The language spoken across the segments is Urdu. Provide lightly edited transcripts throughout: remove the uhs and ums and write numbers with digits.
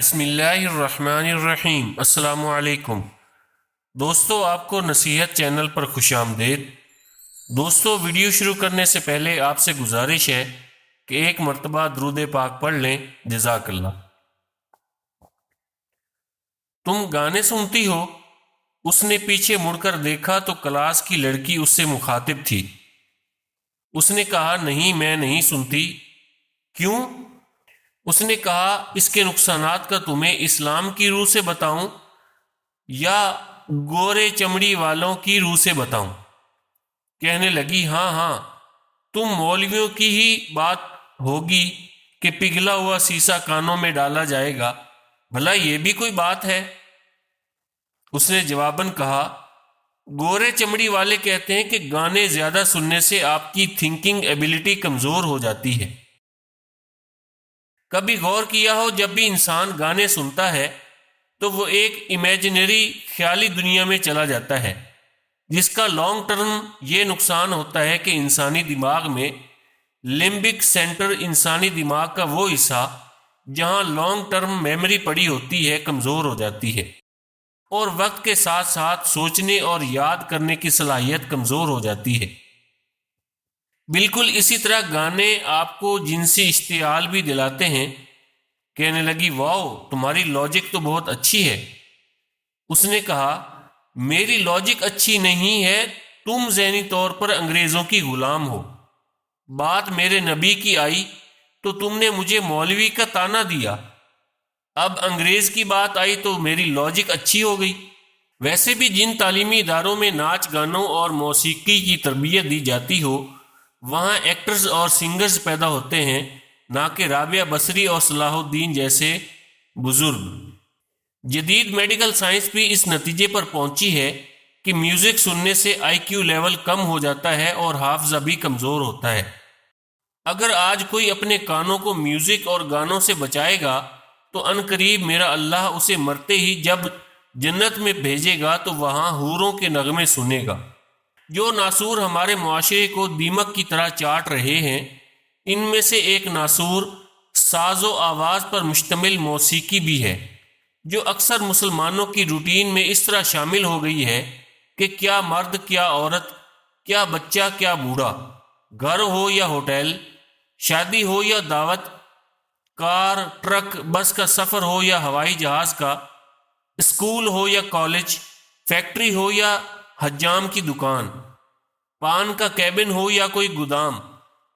بسم اللہ الرحمن الرحیم۔ السلام علیکم دوستو، آپ کو نصیحت چینل پر خوش آمدید۔ دوستو، ویڈیو شروع کرنے سے پہلے آپ سے گزارش ہے کہ ایک مرتبہ درود پاک پڑھ لیں۔ جزاک اللہ۔ تم گانے سنتی ہو؟ اس نے پیچھے مڑ کر دیکھا تو کلاس کی لڑکی اس سے مخاطب تھی۔ اس نے کہا، نہیں، میں نہیں سنتی۔ کیوں؟ اس نے کہا، اس کے نقصانات کا تمہیں اسلام کی روح سے بتاؤں یا گورے چمڑی والوں کی روح سے بتاؤں؟ کہنے لگی، ہاں، تم مولویوں کی ہی بات ہوگی کہ پگھلا ہوا سیسا کانوں میں ڈالا جائے گا، بھلا یہ بھی کوئی بات ہے؟ اس نے جواباً کہا، گورے چمڑی والے کہتے ہیں کہ گانے زیادہ سننے سے آپ کی تھنکنگ ایبیلٹی کمزور ہو جاتی ہے۔ کبھی غور کیا ہو، جب بھی انسان گانے سنتا ہے تو وہ ایک امیجنری خیالی دنیا میں چلا جاتا ہے، جس کا لانگ ٹرم یہ نقصان ہوتا ہے کہ انسانی دماغ میں لمبک سینٹر، انسانی دماغ کا وہ حصہ جہاں لانگ ٹرم میموری پڑی ہوتی ہے، کمزور ہو جاتی ہے، اور وقت کے ساتھ ساتھ سوچنے اور یاد کرنے کی صلاحیت کمزور ہو جاتی ہے۔ بالکل اسی طرح گانے آپ کو جنسی اشتعال بھی دلاتے ہیں۔ کہنے لگی، واؤ، تمہاری لاجک تو بہت اچھی ہے۔ اس نے کہا، میری لاجک اچھی نہیں ہے، تم ذہنی طور پر انگریزوں کی غلام ہو۔ بات میرے نبی کی آئی تو تم نے مجھے مولوی کا طعنہ دیا، اب انگریز کی بات آئی تو میری لاجک اچھی ہو گئی۔ ویسے بھی جن تعلیمی اداروں میں ناچ گانوں اور موسیقی کی تربیت دی جاتی ہو، وہاں ایکٹرز اور سنگرز پیدا ہوتے ہیں، نہ کہ رابعہ بصری اور صلاح الدین جیسے بزرگ۔ جدید میڈیکل سائنس بھی اس نتیجے پر پہنچی ہے کہ میوزک سننے سے آئی کیو لیول کم ہو جاتا ہے اور حافظہ بھی کمزور ہوتا ہے۔ اگر آج کوئی اپنے کانوں کو میوزک اور گانوں سے بچائے گا تو عنقریب میرا اللہ اسے مرتے ہی جب جنت میں بھیجے گا تو وہاں حوروں کے نغمے سنے گا۔ جو ناسور ہمارے معاشرے کو دیمک کی طرح چاٹ رہے ہیں، ان میں سے ایک ناسور ساز و آواز پر مشتمل موسیقی بھی ہے، جو اکثر مسلمانوں کی روٹین میں اس طرح شامل ہو گئی ہے کہ کیا مرد، کیا عورت، کیا بچہ، کیا بوڑھا، گھر ہو یا ہوٹل، شادی ہو یا دعوت، کار، ٹرک، بس کا سفر ہو یا ہوائی جہاز کا، اسکول ہو یا کالج، فیکٹری ہو یا حجام کی دکان، پان کا کیبن ہو یا کوئی گودام،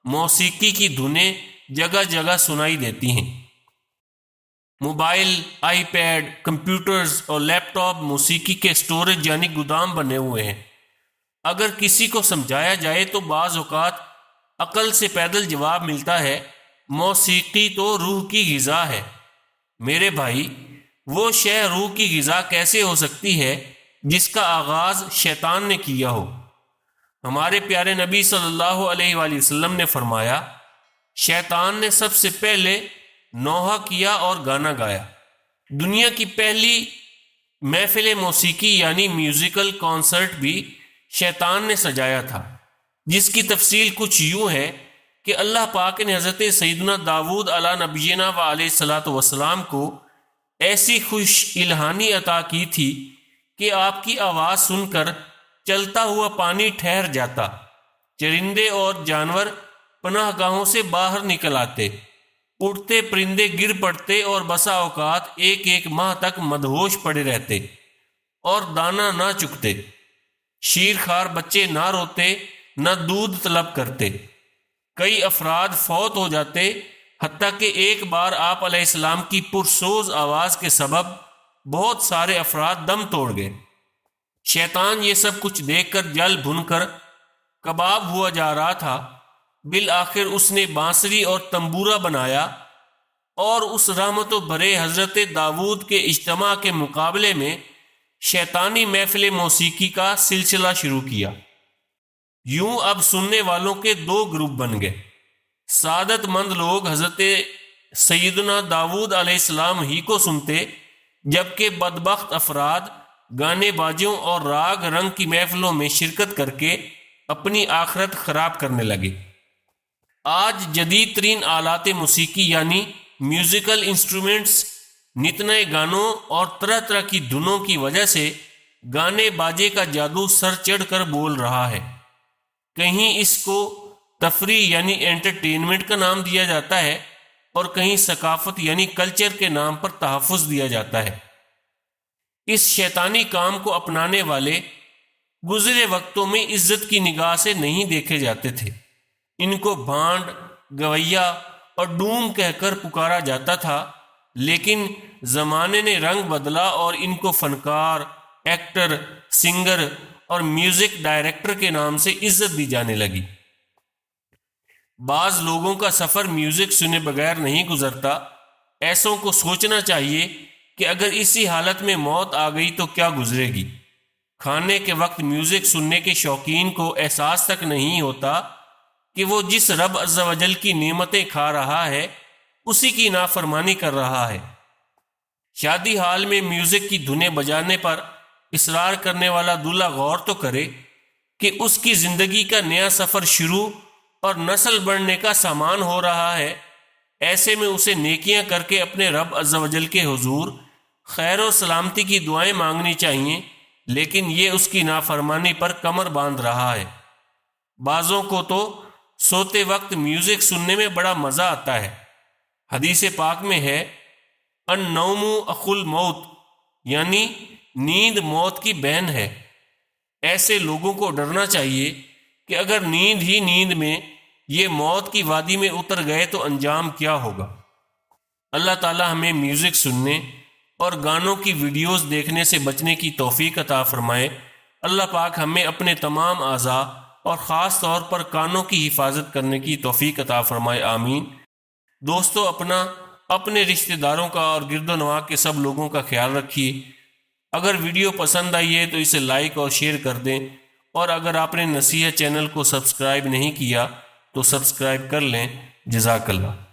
موسیقی کی دھنیں جگہ جگہ سنائی دیتی ہیں۔ موبائل، آئی پیڈ، کمپیوٹرز اور لیپ ٹاپ موسیقی کے سٹوریج یعنی گودام بنے ہوئے ہیں۔ اگر کسی کو سمجھایا جائے تو بعض اوقات عقل سے پیدل جواب ملتا ہے، موسیقی تو روح کی غذا ہے۔ میرے بھائی، وہ شے روح کی غذا کیسے ہو سکتی ہے جس کا آغاز شیطان نے کیا ہو؟ ہمارے پیارے نبی صلی اللہ علیہ وآلہ وسلم نے فرمایا، شیطان نے سب سے پہلے نوحہ کیا اور گانا گایا۔ دنیا کی پہلی محفل موسیقی یعنی میوزیکل کانسرٹ بھی شیطان نے سجایا تھا، جس کی تفصیل کچھ یوں ہے کہ اللہ پاک نے حضرت سیدنا داود علیہ نبینا و علیہ الصلاۃ والسلام کو ایسی خوش الہانی عطا کی تھی کہ آپ کی آواز سن کر چلتا ہوا پانی ٹھہر جاتا، چرندے اور جانور پناہ گاہوں سے باہر نکل آتے، اڑتے پرندے گر پڑتے اور بسا اوقات ایک ایک ماہ تک مدہوش پڑے رہتے اور دانہ نہ چکتے، شیرخوار بچے نہ روتے، نہ دودھ طلب کرتے۔ کئی افراد فوت ہو جاتے، حتیٰ کہ ایک بار آپ علیہ السلام کی پرسوز آواز کے سبب بہت سارے افراد دم توڑ گئے۔ شیطان یہ سب کچھ دیکھ کر جل بھن کر کباب ہوا جا رہا تھا۔ بالآخر اس نے بانسری اور تنبورہ بنایا اور اس رحمت و بھرے حضرت داود کے اجتماع کے مقابلے میں شیطانی محفل موسیقی کا سلسلہ شروع کیا۔ یوں اب سننے والوں کے دو گروپ بن گئے۔ سعادت مند لوگ حضرت سیدنا داود علیہ السلام ہی کو سنتے، جبکہ بدبخت افراد گانے بازیوں اور راگ رنگ کی محفلوں میں شرکت کر کے اپنی آخرت خراب کرنے لگے۔ آج جدید ترین آلات موسیقی یعنی میوزیکل انسٹرومنٹس نت نئے گانوں اور طرح طرح کی دھنوں کی وجہ سے گانے باجے کا جادو سر چڑھ کر بول رہا ہے۔ کہیں اس کو تفریح یعنی انٹرٹینمنٹ کا نام دیا جاتا ہے اور کہیں ثقافت یعنی کلچر کے نام پر تحفظ دیا جاتا ہے۔ اس شیطانی کام کو اپنانے والے گزرے وقتوں میں عزت کی نگاہ سے نہیں دیکھے جاتے تھے۔ ان کو بھانڈ، گویا اور ڈوم کہہ کر پکارا جاتا تھا، لیکن زمانے نے رنگ بدلا اور ان کو فنکار، ایکٹر، سنگر اور میوزک ڈائریکٹر کے نام سے عزت دی جانے لگی۔ بعض لوگوں کا سفر میوزک سنے بغیر نہیں گزرتا۔ ایسوں کو سوچنا چاہیے کہ اگر اسی حالت میں موت آ گئی تو کیا گزرے گی۔ کھانے کے وقت میوزک سننے کے شوقین کو احساس تک نہیں ہوتا کہ وہ جس رب عز و جل کی نعمتیں کھا رہا ہے اسی کی نافرمانی کر رہا ہے۔ شادی حال میں میوزک کی دھنیں بجانے پر اصرار کرنے والا دلہا غور تو کرے کہ اس کی زندگی کا نیا سفر شروع اور نسل بڑھنے کا سامان ہو رہا ہے۔ ایسے میں اسے نیکیاں کر کے اپنے رب عز و جل کے حضور خیر و سلامتی کی دعائیں مانگنی چاہیے، لیکن یہ اس کی نافرمانی پر کمر باندھ رہا ہے۔ بعضوں کو تو سوتے وقت میوزک سننے میں بڑا مزہ آتا ہے۔ حدیث پاک میں ہے النوم اخو الموت، یعنی نیند موت کی بہن ہے۔ ایسے لوگوں کو ڈرنا چاہیے کہ اگر نیند ہی نیند میں یہ موت کی وادی میں اتر گئے تو انجام کیا ہوگا۔ اللہ تعالی ہمیں میوزک سننے اور گانوں کی ویڈیوز دیکھنے سے بچنے کی توفیق عطا فرمائے۔ اللہ پاک ہمیں اپنے تمام اعضاء اور خاص طور پر کانوں کی حفاظت کرنے کی توفیق عطا فرمائے، آمین۔ دوستو، اپنے رشتہ داروں کا اور گرد و نواح کے سب لوگوں کا خیال رکھیے۔ اگر ویڈیو پسند آئی ہے تو اسے لائک اور شیئر کر دیں، اور اگر آپ نے نصیحت چینل کو سبسکرائب نہیں کیا تو سبسکرائب کر لیں۔ جزاک اللہ۔